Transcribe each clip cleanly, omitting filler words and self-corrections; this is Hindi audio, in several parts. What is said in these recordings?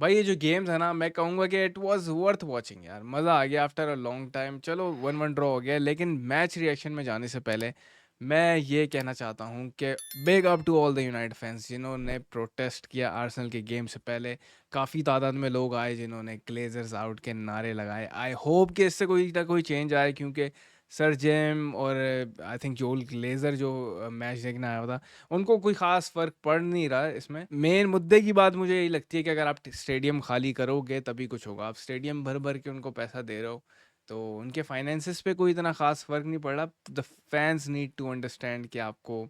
भाई ये जो गेम्स है ना, मैं कहूँगा कि इट वाज़ वर्थ वॉचिंग यार, मज़ा आ गया आफ्टर अ लॉन्ग टाइम। चलो 1-1 ड्रॉ हो गया, लेकिन मैच रिएक्शन में जाने से पहले मैं ये कहना चाहता हूँ कि big up to all the United fans जिन्होंने प्रोटेस्ट किया आर्सेनल के गेम से पहले। काफ़ी तादाद में लोग आए जिन्होंने ग्लेजर्स आउट के नारे लगाए। आई होप कि इससे कोई ना कोई चेंज आए, क्योंकि सर जेम और आई थिंक जोल ग्लेजर जो मैच देखने आया हुआ था, उनको कोई ख़ास फ़र्क पड़ नहीं रहा है इसमें। मेन मुद्दे की बात मुझे यही लगती है कि अगर आप स्टेडियम खाली करोगे तभी कुछ होगा। आप स्टेडियम भर-भर के उनको पैसा दे रहे हो, तो उनके फाइनेंसेस पे कोई इतना ख़ास फ़र्क नहीं पड़ रहा। The fans need to understand कि आपको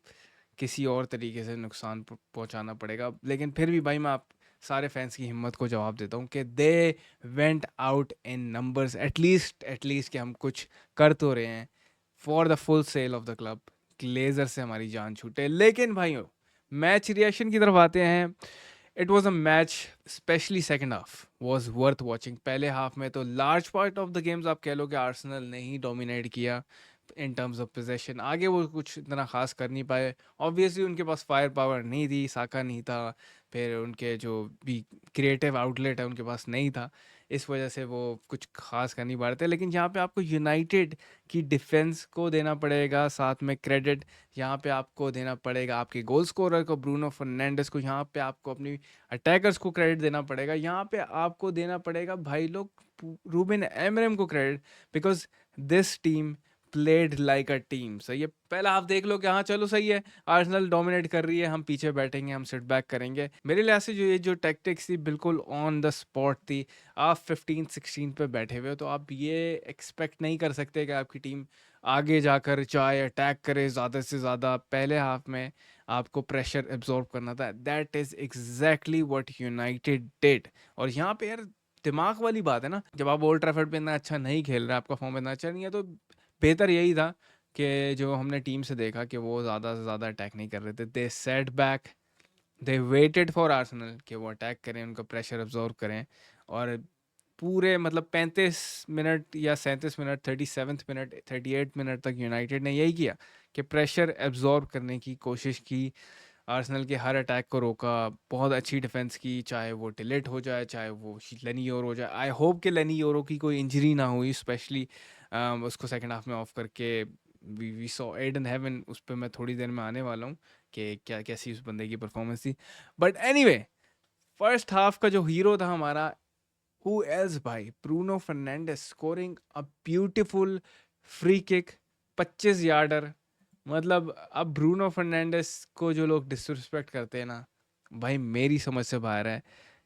किसी और तरीके से नुकसान पहुंचाना पड़ेगा। लेकिन फिर भी भाई मैं आप सारे फैंस की हिम्मत को जवाब देता हूँ कि they went out in numbers, at least कि हम कुछ कर तो रहे हैं for the full sale of the club. Glazer से हमारी जान छूटे। लेकिन भाइयों, मैच रिएक्शन की तरफ आते हैं। It was a match, specially second half was worth watching. पहले हाफ में तो large part of the games आप कह लो कि आर्सेनल ने ही डोमिनेट किया इन टर्म्स ऑफ पोजेशन। आगे वो कुछ इतना खास कर नहीं पाए। ऑब्वियसली उनके पास फायर पावर नहीं थी, साका नहीं था, फिर उनके जो भी क्रिएटिव आउटलेट है उनके पास नहीं था। इस वजह से वो कुछ खास कर नहीं पा रहे थे। लेकिन यहाँ पे आपको यूनाइटेड की डिफेंस को देना पड़ेगा साथ में क्रेडिट। यहाँ पे आपको देना पड़ेगा आपके गोल स्कोरर को, ब्रूनो फर्नांडिस को। यहाँ पे आपको अपनी अटैकर्स को क्रेडिट देना पड़ेगा। यहाँ पे आपको देना पड़ेगा भाई लोग रूबेन एमरम को credit, because this team played like a team. सही है, पहला हाफ देख लो कि हाँ चलो सही है, आर्सेनल डोमिनेट कर रही है, हम पीछे बैठेंगे, हम सिट बैक करेंगे। मेरे लिहाज से जो टैक्टिक्स थी बिल्कुल ऑन द स्पॉट थी। आप 15-16 पे बैठे हुए हो तो आप ये एक्सपेक्ट नहीं कर सकते कि आपकी टीम आगे जाकर चाहे अटैक करे ज़्यादा से ज़्यादा। पहले हाफ में आपको प्रेशर एब्जॉर्ब करना था। That is exactly what United did. और यहाँ पे यार दिमाग वाली बात है ना, जब आप ओल्ड ट्रैफर्ड पे इतना अच्छा नहीं खेल रहे, आपका फॉर्म इतना अच्छा नहीं है, तो बेहतर यही था कि जो हमने टीम से देखा कि वो ज़्यादा से ज़्यादा अटैक नहीं कर रहे थे। They set back, they waited for Arsenal कि वो अटैक करें, उनका प्रेशर एब्जॉर्ब करें। और पूरे मतलब 35 मिनट या 37 मिनट, 37 मिनट, 38 मिनट तक यूनाइटेड ने यही किया कि प्रेशर एब्जॉर्ब करने की कोशिश की। आर्सेनल के हर अटैक को रोका, बहुत अच्छी डिफेंस की, चाहे वो डिलीट हो जाए, चाहे वो लेनी योर हो जाए। आई होप कि लेनी योरो की कोई इंजरी ना हुई, स्पेशली उसको सेकंड हाफ में ऑफ करके। वी सॉ एडन हेवन, उस पर मैं थोड़ी देर में आने वाला हूँ कि क्या कैसी उस बंदे की परफॉर्मेंस थी। बट एनीवे, फर्स्ट हाफ का जो हीरो था हमारा, Who else भाई, Bruno Fernandes scoring a beautiful free kick, 25 yarder. मतलब अब ब्रूनो फर्नांडिस को जो लोग डिसरिस्पेक्ट करते हैं ना, भाई मेरी समझ से बाहर है।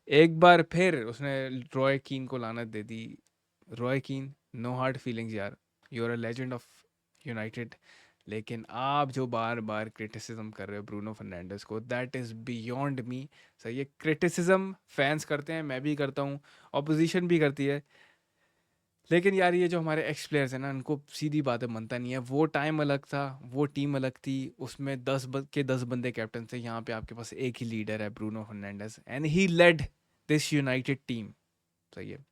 एक बार फिर उसने रॉय कीन को लानत दे दी। Roy Keane, no hard feelings यार, you are a legend of United. लेकिन आप जो बार बार क्रिटिसिज्म कर रहे हो ब्रूनो फर्नांडिस को, दैट इज़ बियॉन्ड मी। सही है, क्रिटिसिज्म फैंस करते हैं, मैं भी करता हूँ, ऑपोजिशन भी करती है। लेकिन यार ये जो हमारे एक्स प्लेयर्स हैं ना, इनको सीधी बातें मनता नहीं है। वो टाइम अलग था, वो टीम अलग थी, उसमें 10 बंदे कैप्टन थे। यहाँ पे आपके पास एक ही लीडर है, Bruno Fernandes, and he led this United team. सही है,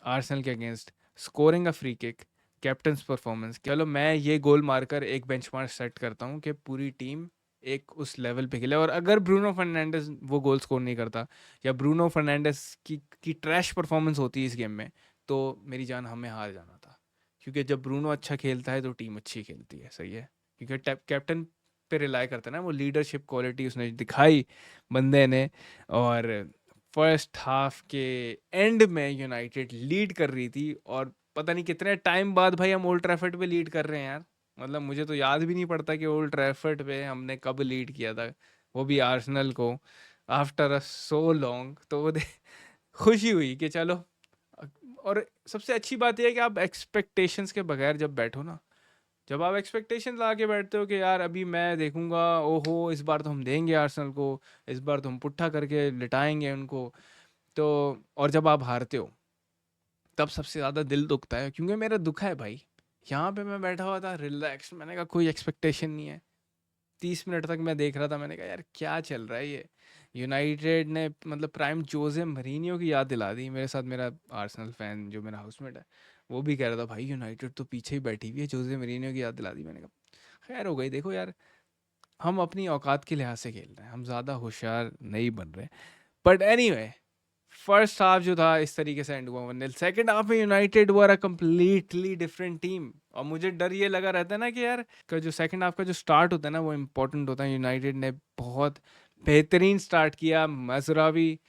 आर्सेनल के against scoring a free kick, captain's performance. चलो मैं ये गोल मारकर एक बेंचमार्क सेट करता हूँ कि पूरी टीम एक उस लेवल पे खेले। और अगर ब्रूनो फर्नांडिस वो गोल स्कोर नहीं करता, या ब्रूनो फर्नांडिस की ट्रैश परफॉर्मेंस होती है इस गेम में, तो मेरी जान हमें हार जाना था। क्योंकि जब ब्रूनो अच्छा खेलता है तो टीम अच्छी खेलती है। सही है, क्योंकि कैप्टन पे रिलाई करता है ना, वो लीडरशिप क्वालिटी उसने दिखाई बंदे ने। और फर्स्ट हाफ के एंड में यूनाइटेड लीड कर रही थी, और पता नहीं कितने टाइम बाद भाई हम ओल्ड ट्रैफर्ड पे लीड कर रहे हैं यार। मतलब मुझे तो याद भी नहीं पड़ता कि ओल्ड ट्रैफर्ड पे हमने कब लीड किया था, वो भी आर्सेनल को, आफ्टर अ सो लॉन्ग। तो वो खुशी हुई कि चलो। और सबसे अच्छी बात यह है कि आप एक्सपेक्टेशंस के बगैर जब बैठो ना, जब आप एक्सपेक्टेशन ला के बैठते हो कि यार अभी मैं देखूंगा, ओहो इस बार तो हम देंगे आर्सेनल को, इस बार तो हम पुट्ठा करके लिटाएंगे उनको, तो और जब आप हारते हो तब सबसे ज़्यादा दिल दुखता है। क्योंकि मेरा दुखा है भाई, यहाँ पे मैं बैठा हुआ था रिलैक्स, मैंने कहा कोई एक्सपेक्टेशन नहीं है। 30 मिनट तक मैं देख रहा था, मैंने कहा यार क्या चल रहा है ये। यूनाइटेड ने मतलब प्राइम जोसे मरीनियो की याद दिला दी। मेरे साथ मेरा आर्सेनल फैन जो मेरा हाउसमेट है, वो भी कह रहा था भाई यूनाइटेड तो पीछे ही बैठी हुई है, जोसे मरीनियो की याद दिला दी। मैंने कहा खैर हो गई। देखो यार, हम अपनी औकात के लिहाज से खेल रहे हैं, हम ज़्यादा होशियार नहीं बन रहे। बट एनीवे, फर्स्ट हाफ जो था इस तरीके से एंड हुआ 1-0। सेकंड हाफ में United were a completely different team, और मुझे डर ये लगा रहता है ना कि यार का जो सेकंड हाफ का जो स्टार्ट होता है ना वो इम्पोर्टेंट होता है। यूनाइटेड ने बहुत बेहतरीन स्टार्ट किया। Mazraoui,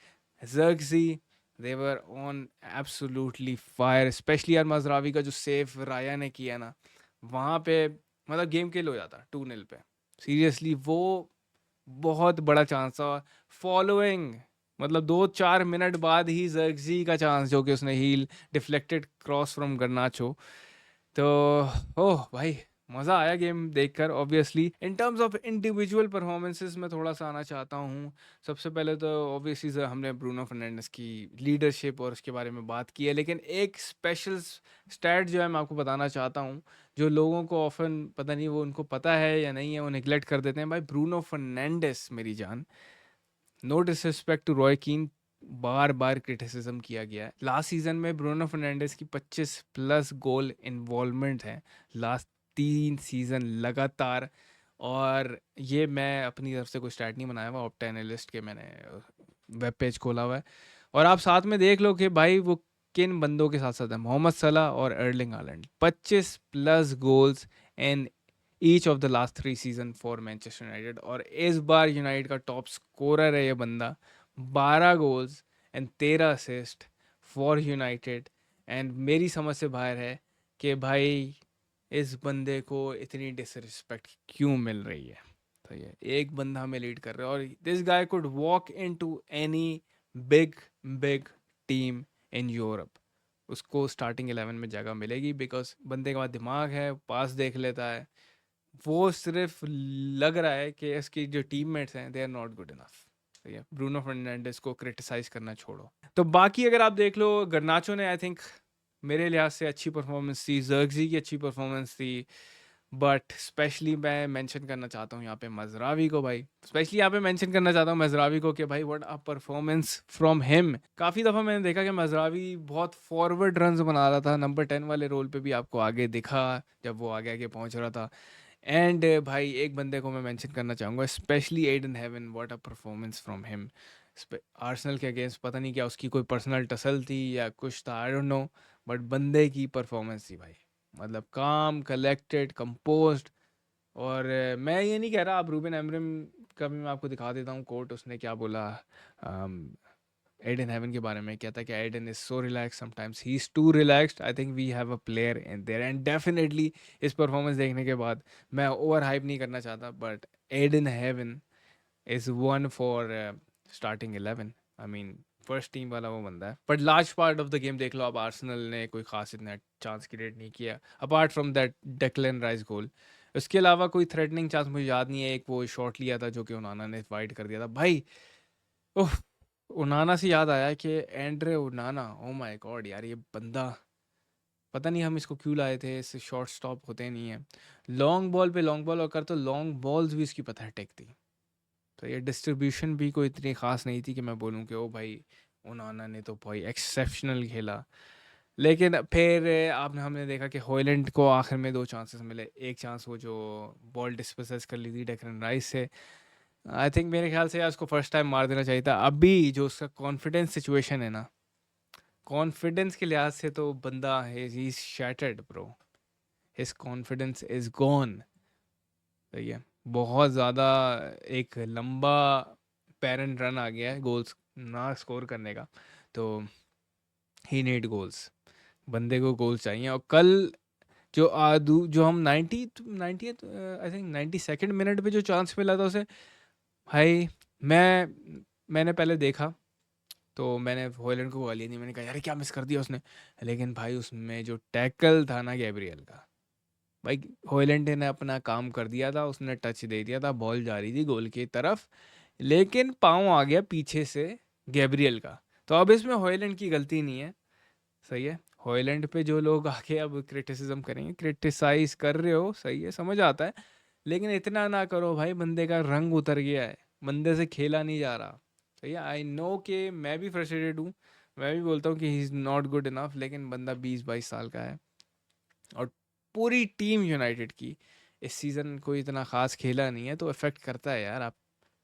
Zirkzee, they were on absolutely fire. Specially यार मजरावी का जो सेव राया ने किया ना, वहाँ पे मतलब गेम किल हो जाता 2-0 पे। सीरियसली वो बहुत बड़ा चांस था। फॉलोइंग मतलब 2-4 मिनट बाद ही ज़र्कज़ी का चांस, जो कि उसने heel deflected cross from Garnacho. तो ओह भाई, मज़ा आया गेम देखकर। Obviously in terms of individual performances मैं थोड़ा सा आना चाहता हूँ। सबसे पहले तो ऑब्वियसली हमने ब्रूनो फर्नांडिस की लीडरशिप और उसके बारे में बात की है, लेकिन एक स्पेशल स्टैट जो है मैं आपको बताना चाहता हूँ, जो लोगों को ऑफन पता नहीं वो उनको पता है या नहीं है, वो निगलेक्ट कर देते हैं। भाई ब्रूनो फर्नांडिस मेरी जान, नो डिसरिस्पेक्ट टू रॉय कीन, बार बार क्रिटिसिज्म किया गया है। लास्ट सीजन में ब्रूनो फर्नांडिस की 25 प्लस गोल इन्वॉल्वमेंट है लास्ट 3 सीजन लगातार। और ये मैं अपनी तरफ से कोई स्टैट नहीं बनाया हुआ, ऑप्टा एनालिस्ट के मैंने वेब पेज खोला हुआ है, और आप साथ में देख लो कि भाई वो किन बंदों के साथ साथ है। मोहम्मद सलाह और Erling Haaland, 25 plus goals in each of the last 3 season for Manchester United. और इस बार यूनाइटेड का टॉप स्कोरर है ये बंदा, 12 goals and 13 assist for United. And मेरी समझ से बाहर है कि भाई इस बंदे को इतनी डिसरिस्पेक्ट क्यों मिल रही है। तो ये एक बंदा हमें लीड कर रहा है, और this guy could walk into any big big team in Europe, उसको स्टार्टिंग 11 में जगह मिलेगी, बिकॉज बंदे के पास दिमाग है, पास देख लेता है। वो सिर्फ लग रहा है कि इसकी जो टीममेट्स हैं they are not good enough. तो ये ब्रूनो फर्नांडिस को क्रिटिसाइज करना छोड़ो। तो बाकी अगर आप देख लो, गर्नाचो ने आई थिंक मेरे लिहाज से अच्छी परफॉर्मेंस थी, ज़र्कज़ी की अच्छी परफॉर्मेंस थी, बट स्पेशली मैं मेंशन करना चाहता हूँ यहाँ पे मजरावी को। भाई स्पेशली यहाँ पे मेंशन करना चाहता हूँ मजरावी को कि भाई what a performance from him. काफ़ी दफ़ा मैंने देखा कि मजरावी बहुत फॉरवर्ड रन्स बना रहा था, नंबर 10 वाले रोल पे भी आपको आगे दिखा जब वो आगे आगे पहुँच रहा था। एंड भाई एक बंदे को मैं मेंशन करना चाहूँगा, specially Aidan Heaven, what a performance from him. Arsenal के अगेंस्ट पता नहीं क्या उसकी कोई पर्सनल टसल थी या कुछ था, आई डोंट नो, बट बंदे की परफॉर्मेंस थी भाई, मतलब काम, कलेक्टेड, कंपोज्ड। और मैं ये नहीं कह रहा, आप रूबेन एमरिम का भी मैं आपको दिखा देता हूँ कोट, उसने क्या बोला एडन हेवन के बारे में। कहता है कि Aidan is so relax, sometimes he is too relaxed. I think we have a player in there, and definitely इस परफॉर्मेंस देखने के बाद मैं ओवर हाइप नहीं करना चाहता, but Aidan Heaven is one for starting 11। I mean first team वाला वो बंदा है। But large part of the game देख लो आप, आर्सेनल ने कोई खास इतना चांस क्रिएट नहीं किया apart from that Declan Rice goal. उसके अलावा कोई थ्रेटनिंग चांस मुझे याद नहीं है। एक वो शॉट लिया था जो कि उनाना ने वाइड कर दिया था भाई। ओह, उनाना से याद आया कि एंड्रे उनाना, ओ माय गॉड यार, ये बंदा पता नहीं हम इसको क्यों लाए थे, इससे शॉर्ट स्टॉप होते नहीं है। लॉन्ग बॉल पे लॉन्ग बॉल और कर, तो लॉन्ग बॉल्स भी इसकी पता है टेकती। तो ये डिस्ट्रीब्यूशन भी कोई इतनी ख़ास नहीं थी कि मैं बोलूँ कि ओ भाई उनाना ने तो भाई एक्सेप्शनल खेला। लेकिन फिर आपने हमने देखा कि हॉयलैंड को आखिर में 2 चांसेस मिले। एक चांस वो जो बॉल डिस्पोसेस कर ली थी डेक्लन राइस से, आई थिंक मेरे ख्याल से यार उसको फर्स्ट टाइम मार देना चाहिए था। अभी जो उसका कॉन्फिडेंस सिचुएशन है ना, कॉन्फिडेंस के लिहाज से तो बंदा he is shattered bro, his confidence is gone. सही है, बहुत ज़्यादा एक लंबा पैरेंट रन आ गया है गोल्स ना स्कोर करने का। तो ही नीड गोल्स, बंदे को गोल्स चाहिए। और कल जो आदू जो हम 90 आई थिंक 92nd मिनट पे जो चांस मिला था उसे, भाई मैंने पहले देखा तो मैंने हॉयलैंड को गाली नहीं, मैंने कहा यार क्या मिस कर दिया उसने। लेकिन भाई उसमें जो टैकल था ना गैब्रियल का, भाई हॉयलैंड ने अपना काम कर दिया था, उसने टच दे दिया था, बॉल जा रही थी गोल की तरफ, लेकिन पाँव आ गया पीछे से गैब्रियल का। तो अब इसमें हॉयलैंड की गलती नहीं है। सही है, हॉयलैंड पे जो लोग आके अब क्रिटिसिज्म करेंगे, क्रिटिसाइज कर रहे हो, सही है, समझ आता है, लेकिन इतना ना करो भाई, बंदे का रंग उतर गया है, बंदे से खेला नहीं जा रहा। सही है, आई नो कि मैं भी फ्रस्ट्रेटेड हूँ, मैं भी बोलता हूँ कि he is not good enough, लेकिन बंदा 20-22 साल का है, और पूरी टीम यूनाइटेड की इस सीज़न कोई इतना ख़ास खेला नहीं है, तो इफ़ेक्ट करता है यार आप।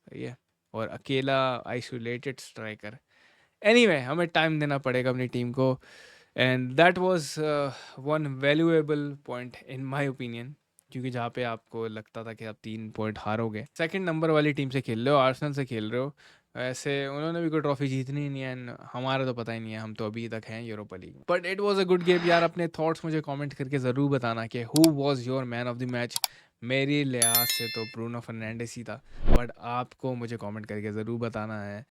सही है, और अकेला आइसोलेटेड स्ट्राइकर एनीवे हमें टाइम देना पड़ेगा अपनी टीम को and that was one valuable point in my opinion क्योंकि जहाँ पे आपको लगता था कि आप 3 पॉइंट हारोगे, सेकंड नंबर वाली टीम से खेल रहे हो, आर्सेनल से खेल रहे हो। वैसे उन्होंने भी कोई ट्रॉफी जीतनी ही नहीं है एंड हमारा तो पता ही नहीं है, हम तो अभी तक हैं यूरोपा लीग में। But it was a good game यार। अपने थॉट्स मुझे कमेंट करके ज़रूर बताना कि who was your man of the match. मेरी लिहाज से तो ब्रूनो फर्नांडिस ही था, बट आपको मुझे कमेंट करके ज़रूर बताना है।